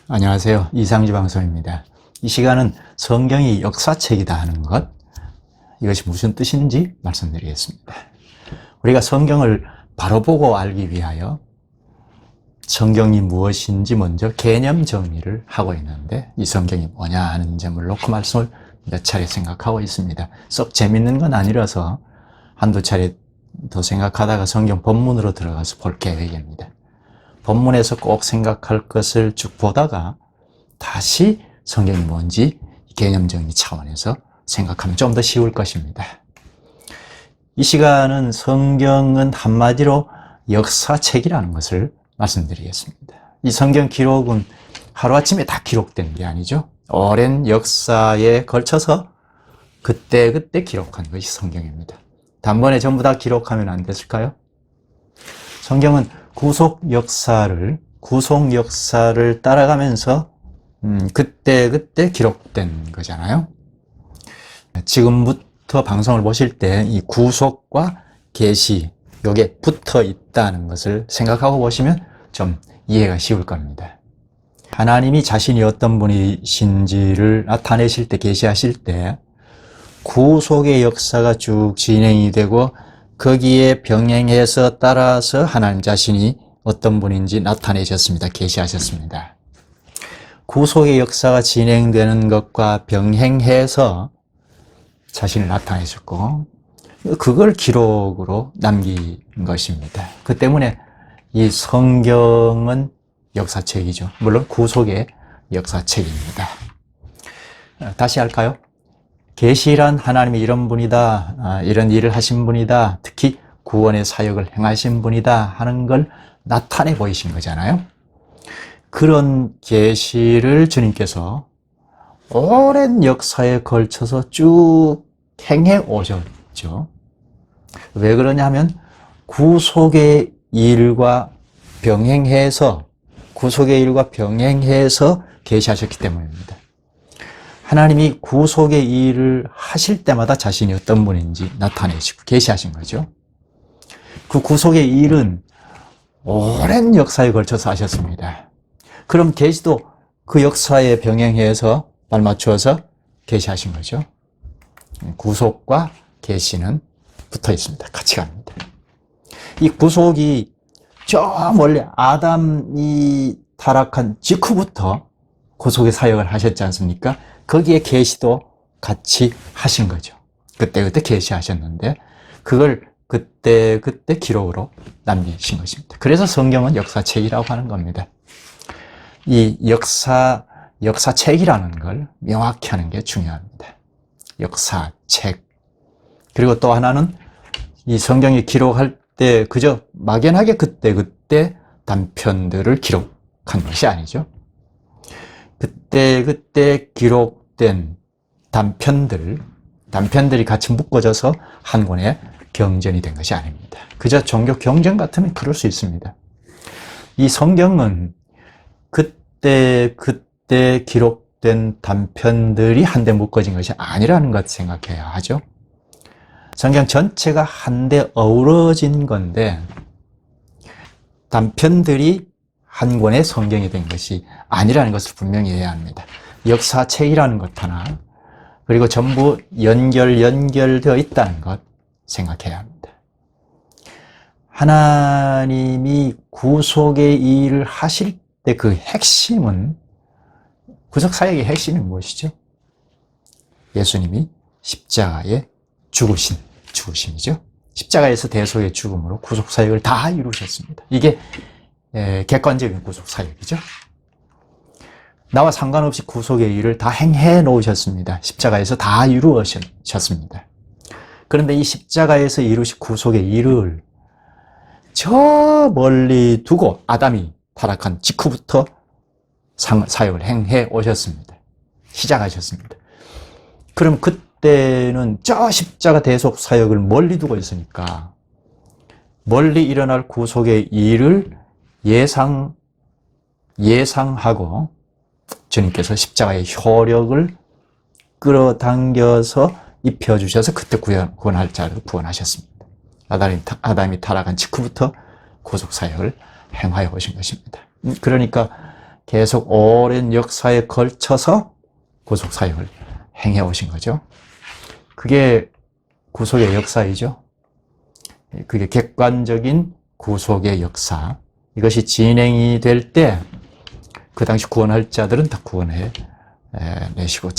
안녕하세요. 이상주 방송입니다. 이 시간은 성경이 역사책이다 하는 것, 이것이 무슨 뜻인지 말씀드리겠습니다. 우리가 성경을 바로 보고 알기 위하여 성경이 무엇인지 먼저 개념 정리를 하고 있는데, 이 성경이 뭐냐 하는 점을 놓고 말씀을 몇 차례 생각하고 있습니다. 썩 재밌는 건 아니라서 한두 차례 더 생각하다가 성경 본문으로 들어가서 볼 계획입니다. 본문에서 꼭 생각할 것을 쭉 보다가 다시 성경이 뭔지 개념 정리 차원에서 생각하면 좀 더 쉬울 것입니다. 이 시간은 성경은 한마디로 역사책이라는 것을 말씀드리겠습니다. 이 성경 기록은 하루아침에 다 기록된 게 아니죠. 오랜 역사에 걸쳐서 그때그때 기록한 것이 성경입니다. 단번에 전부 다 기록하면 안 됐을까요? 성경은 구속 역사를 따라가면서 그때그때 기록된 거잖아요. 지금부터 방송을 보실 때 이 구속과 계시, 요게 붙어 있다는 것을 생각하고 보시면 좀 이해가 쉬울 겁니다. 하나님이 자신이 어떤 분이신지를 나타내실 때, 계시하실 때 구속의 역사가 쭉 진행이 되고, 거기에 병행해서 따라서 하나님 자신이 어떤 분인지 나타내셨습니다. 계시하셨습니다. 구속의 역사가 진행되는 것과 병행해서 자신을 나타내셨고, 그걸 기록으로 남긴 것입니다. 그 때문에 이 성경은 역사책이죠. 물론 구속의 역사책입니다. 다시 할까요? 계시란 하나님이 이런 분이다, 이런 일을 하신 분이다, 특히 구원의 사역을 행하신 분이다 하는 걸 나타내 보이신 거잖아요. 그런 계시를 주님께서 오랜 역사에 걸쳐서 쭉 행해 오셨죠. 왜 그러냐면 구속의 일과 병행해서 계시하셨기 때문입니다. 하나님이 구속의 일을 하실 때마다 자신이 어떤 분인지 나타내시고 계시하신 거죠. 그 구속의 일은 오랜 역사에 걸쳐서 하셨습니다. 그럼 계시도 그 역사에 병행해서 발맞추어서 계시하신 거죠. 구속과 계시는 붙어 있습니다. 같이 갑니다. 이 구속이 저 멀리 아담이 타락한 직후부터 구속의 사역을 하셨지 않습니까? 거기에 계시도 같이 하신 거죠. 그때그때 계시하셨는데 그걸 그때그때 기록으로 남기신 것입니다. 그래서 성경은 역사책이라고 하는 겁니다. 이 역사책이라는 걸 명확히 하는 게 중요합니다. 역사책. 그리고 또 하나는 이 성경이 기록할 때 그저 막연하게 그때그때 단편들을 기록한 것이 아니죠. 그때그때 기록된 단편들이 같이 묶어져서 한 권의 경전이 된 것이 아닙니다. 그저 종교 경전 같으면 그럴 수 있습니다. 이 성경은 그때 기록된 단편들이 한데 묶어진 것이 아니라는 것 생각해야 하죠. 성경 전체가 한데 어우러진 건데 단편들이 한 권의 성경이 된 것이 아니라는 것을 분명히 해야 합니다. 역사책이라는 것 하나, 그리고 전부 연결되어 있다는 것 생각해야 합니다. 하나님이 구속의 일을 하실 때 그 핵심은, 구속사역의 핵심이 무엇이죠? 예수님이 십자가에 죽으심이죠. 십자가에서 대속의 죽음으로 구속사역을 다 이루셨습니다. 이게 객관적인 구속사역이죠. 나와 상관없이 구속의 일을 다 행해 놓으셨습니다. 십자가에서 다 이루어졌습니다. 그런데 이 십자가에서 이루신 구속의 일을 저 멀리 두고 아담이 타락한 직후부터 사역을 행해 오셨습니다. 시작하셨습니다. 그럼 그때는 저 십자가 대속 사역을 멀리 두고 있으니까 멀리 일어날 구속의 일을 예상하고 주님께서 십자가의 효력을 끌어당겨서 입혀주셔서 그때 구원할 자를 구원하셨습니다. 아담이 타락한 직후부터 구속사역을 행하여 오신 것입니다. 그러니까 계속 오랜 역사에 걸쳐서 구속사역을 행해 오신 거죠. 그게 구속의 역사이죠. 그게 객관적인 구속의 역사. 이것이 진행이 될 때 그 당시 구원할 자들은 다 구원해 내시고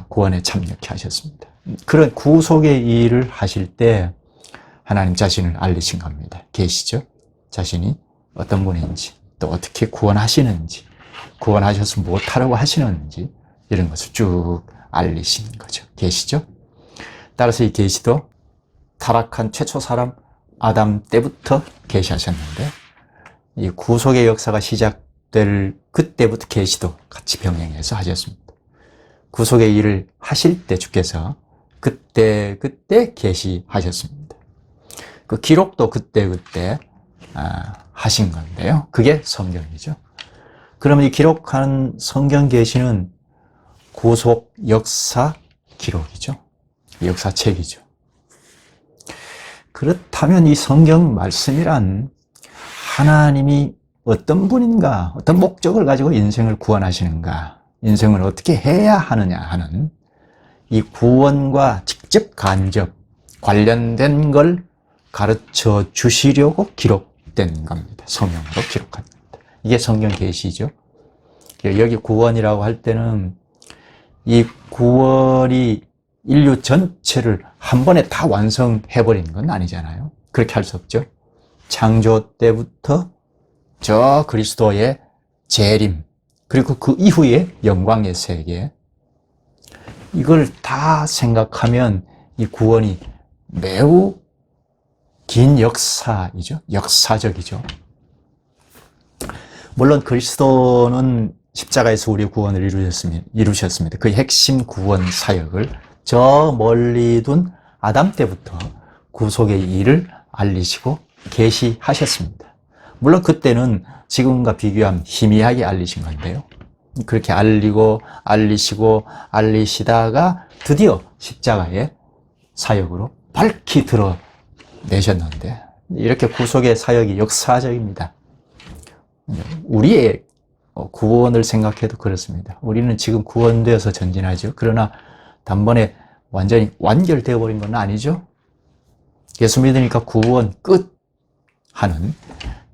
구원에 참여케 하셨습니다. 그런 구속의 일을 하실 때 하나님 자신을 알리신 겁니다. 계시죠? 자신이 어떤 분인지, 또 어떻게 구원하시는지, 구원하셔서 무엇하라고 하시는지 이런 것을 쭉 알리신 거죠. 계시죠? 따라서 이 계시도 타락한 최초 사람 아담 때부터 계시하셨는데 이 구속의 역사가 시작될 그때부터 계시도 같이 병행해서 하셨습니다. 구속의 일을 하실 때 주께서 그때 계시하셨습니다. 그 기록도 그때 하신 건데요. 그게 성경이죠. 그러면 이 기록한 성경 계시는 구속 역사 기록이죠. 역사책이죠. 그렇다면 이 성경 말씀이란 하나님이 어떤 분인가, 어떤 목적을 가지고 인생을 구원하시는가, 인생을 어떻게 해야 하느냐 하는 이 구원과 직접 간접 관련된 걸 가르쳐 주시려고 기록된 겁니다. 성경으로 기록한 겁니다. 이게 성경 계시죠. 여기 구원이라고 할 때는 이 구원이 인류 전체를 한 번에 다 완성해버린 건 아니잖아요. 그렇게 할 수 없죠. 창조 때부터 저 그리스도의 재림, 그리고 그 이후의 영광의 세계, 이걸 다 생각하면 이 구원이 매우 긴 역사이죠. 역사적이죠. 물론 그리스도는 십자가에서 우리의 구원을 이루셨습니다. 그 핵심 구원 사역을 저 멀리 둔 아담 때부터 구속의 일을 알리시고 계시하셨습니다. 물론 그때는 지금과 비교하면 희미하게 알리신 건데요. 그렇게 알리시고 알리시다가 드디어 십자가의 사역으로 밝히 드러내셨는데, 이렇게 구속의 사역이 역사적입니다. 우리의 구원을 생각해도 그렇습니다. 우리는 지금 구원되어서 전진하죠. 그러나 단번에 완전히 완결되어 버린 건 아니죠. 예수 믿으니까 구원 끝 하는,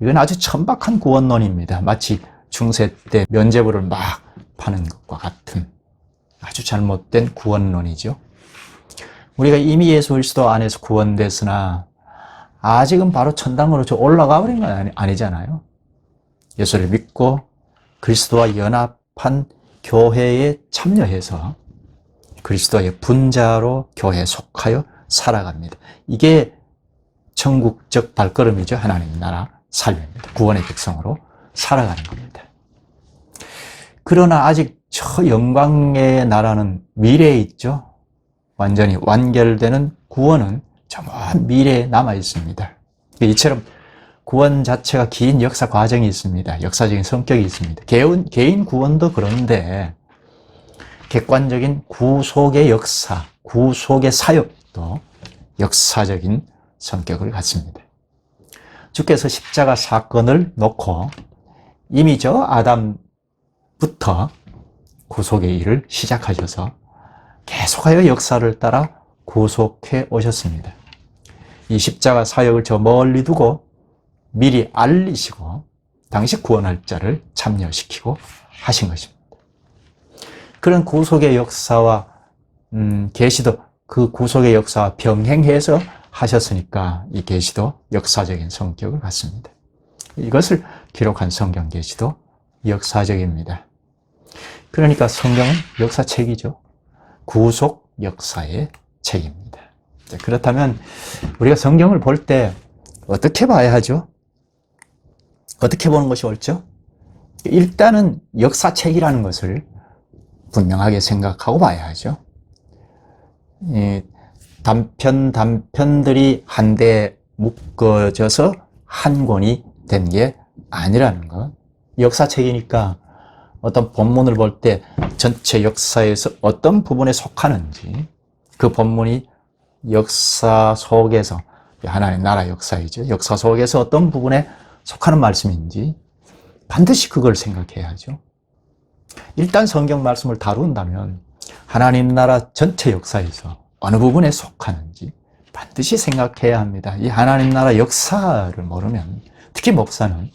이건 아주 천박한 구원론입니다. 마치 중세 때 면죄부를 막 파는 것과 같은 아주 잘못된 구원론이죠. 우리가 이미 예수 그리스도 안에서 구원됐으나 아직은 바로 천당으로 올라가 버린 건 아니잖아요. 예수를 믿고 그리스도와 연합한 교회에 참여해서 그리스도의 분자로 교회에 속하여 살아갑니다. 이게 천국적 발걸음이죠. 하나님 나라 삶입니다. 구원의 백성으로 살아가는 겁니다. 그러나 아직 저 영광의 나라는 미래에 있죠. 완전히 완결되는 구원은 저 먼 미래에 남아 있습니다. 이처럼 구원 자체가 긴 역사 과정이 있습니다. 역사적인 성격이 있습니다. 개인 구원도 그런데 객관적인 구속의 역사, 구속의 사역도 역사적인 성격을 갖습니다. 주께서 십자가 사건을 놓고 이미 저 아담부터 구속의 일을 시작하셔서 계속하여 역사를 따라 구속해 오셨습니다. 이 십자가 사역을 저 멀리 두고 미리 알리시고 당시 구원할 자를 참여시키고 하신 것입니다. 그런 구속의 역사와 계시도 그 구속의 역사와 병행해서 하셨으니까 이 계시도 역사적인 성격을 갖습니다. 이것을 기록한 성경 계시도 역사적입니다. 그러니까 성경은 역사책이죠. 구속 역사의 책입니다. 그렇다면 우리가 성경을 볼 때 어떻게 봐야 하죠? 어떻게 보는 것이 옳죠? 일단은 역사책이라는 것을 분명하게 생각하고 봐야 하죠. 단편들이 한데 묶어져서 한 권이 된 게 아니라는 것. 역사책이니까 어떤 본문을 볼 때 전체 역사에서 어떤 부분에 속하는지, 그 본문이 역사 속에서, 하나의 나라 역사이죠. 역사 속에서 어떤 부분에 속하는 말씀인지 반드시 그걸 생각해야 하죠. 일단 성경 말씀을 다룬다면 하나님 나라 전체 역사에서 어느 부분에 속하는지 반드시 생각해야 합니다. 이 하나님 나라 역사를 모르면, 특히 목사는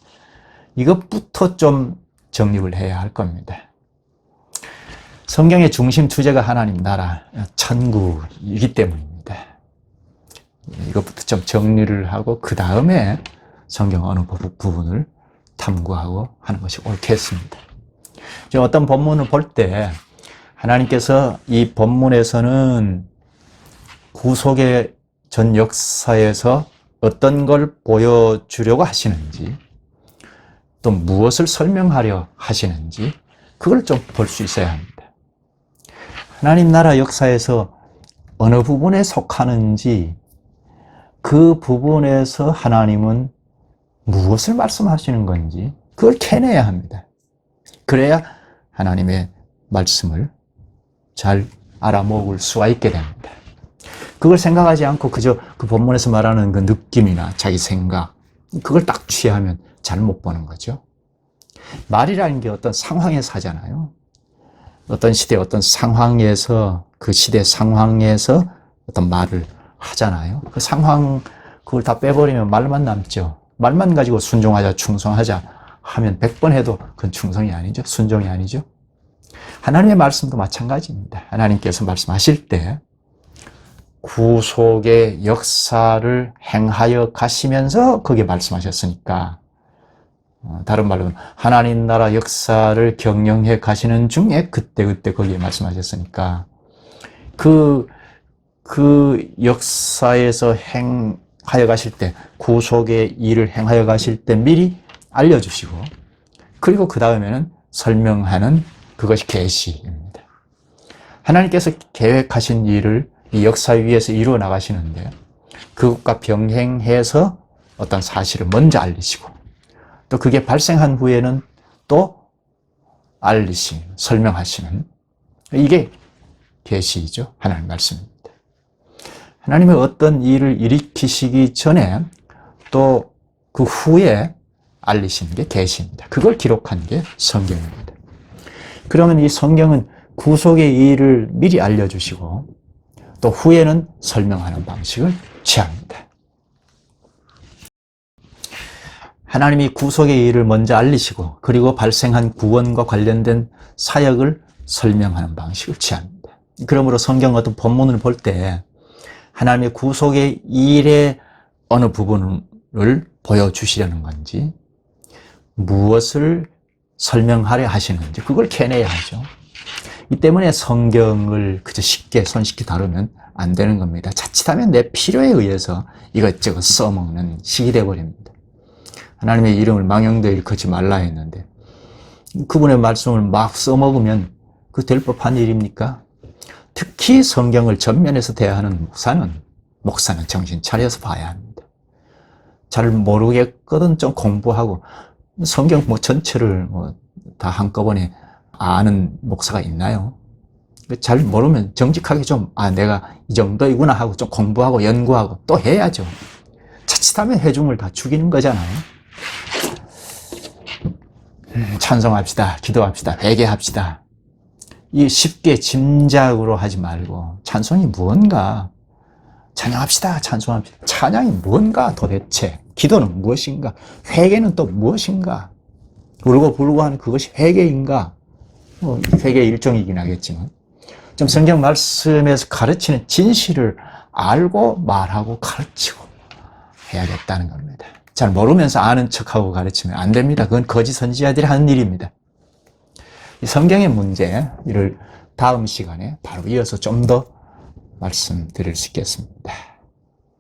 이것부터 좀 정립을 해야 할 겁니다. 성경의 중심 주제가 하나님 나라, 천국이기 때문입니다. 이것부터 좀 정리를 하고 그 다음에 성경 어느 부분을 탐구하고 하는 것이 옳겠습니다. 어떤 본문을 볼 때 하나님께서 이 본문에서는 구속의 전 역사에서 어떤 걸 보여주려고 하시는지, 또 무엇을 설명하려 하시는지 그걸 좀 볼 수 있어야 합니다. 하나님 나라 역사에서 어느 부분에 속하는지, 그 부분에서 하나님은 무엇을 말씀하시는 건지 그걸 캐내야 합니다. 그래야 하나님의 말씀을 잘 알아먹을 수가 있게 됩니다. 그걸 생각하지 않고 그저 그 본문에서 말하는 그 느낌이나 자기 생각, 그걸 딱 취하면 잘 못 보는 거죠. 말이라는 게 어떤 상황에서 하잖아요. 어떤 시대, 어떤 상황에서, 그 시대 상황에서 어떤 말을 하잖아요. 그 상황, 그걸 다 빼버리면 말만 남죠. 말만 가지고 순종하자, 충성하자 하면 100번 해도 그건 충성이 아니죠. 순종이 아니죠. 하나님의 말씀도 마찬가지입니다. 하나님께서 말씀하실 때 구속의 역사를 행하여 가시면서 거기에 말씀하셨으니까, 다른 말로는 하나님 나라 역사를 경영해 가시는 중에 그때 거기에 말씀하셨으니까 그 역사에서 행하여 가실 때, 구속의 일을 행하여 가실 때 미리 알려주시고, 그리고 그 다음에는 설명하는 그것이 계시입니다. 하나님께서 계획하신 일을 이 역사 위에서 이루어 나가시는데 그것과 병행해서 어떤 사실을 먼저 알리시고, 또 그게 발생한 후에는 또 알리시는, 설명하시는, 이게 계시죠. 하나님 말씀입니다. 하나님의 어떤 일을 일으키시기 전에 또 그 후에 알리시는 게 계시입니다. 그걸 기록한 게 성경입니다. 그러면 이 성경은 구속의 일을 미리 알려주시고 또 후에는 설명하는 방식을 취합니다. 하나님이 구속의 일을 먼저 알리시고 그리고 발생한 구원과 관련된 사역을 설명하는 방식을 취합니다. 그러므로 성경 어떤 본문을 볼 때 하나님의 구속의 일의 어느 부분을 보여주시려는 건지, 무엇을 설명하려 하시는지 그걸 캐내야 하죠. 이 때문에 성경을 그저 쉽게 손쉽게 다루면 안 되는 겁니다. 자칫하면 내 필요에 의해서 이것저것 써먹는 식이 되어버립니다. 하나님의 이름을 망령되이 일컫지 말라 했는데 그분의 말씀을 막 써먹으면 그 될 법한 일입니까? 특히 성경을 전면에서 대하는 목사는 정신 차려서 봐야 합니다. 잘 모르겠거든 좀 공부하고, 성경 전체를 다 한꺼번에 아는 목사가 있나요? 잘 모르면 정직하게 좀, 내가 이 정도이구나 하고 좀 공부하고 연구하고 또 해야죠. 자칫하면 회중을 다 죽이는 거잖아요. 찬송합시다, 기도합시다, 회개합시다. 이 쉽게 짐작으로 하지 말고, 찬송이 무언가, 찬양합시다, 찬송합시다. 찬양이 무언가 도대체, 기도는 무엇인가, 회개는 또 무엇인가, 울고 불고 하는 그것이 회개인가, 회개의 일종이긴 하겠지만, 좀 성경 말씀에서 가르치는 진실을 알고 말하고 가르치고 해야겠다는 겁니다. 잘 모르면서 아는 척하고 가르치면 안 됩니다. 그건 거짓 선지자들이 하는 일입니다. 이 성경의 문제, 이를 다음 시간에 바로 이어서 좀 더 말씀드릴 수 있겠습니다.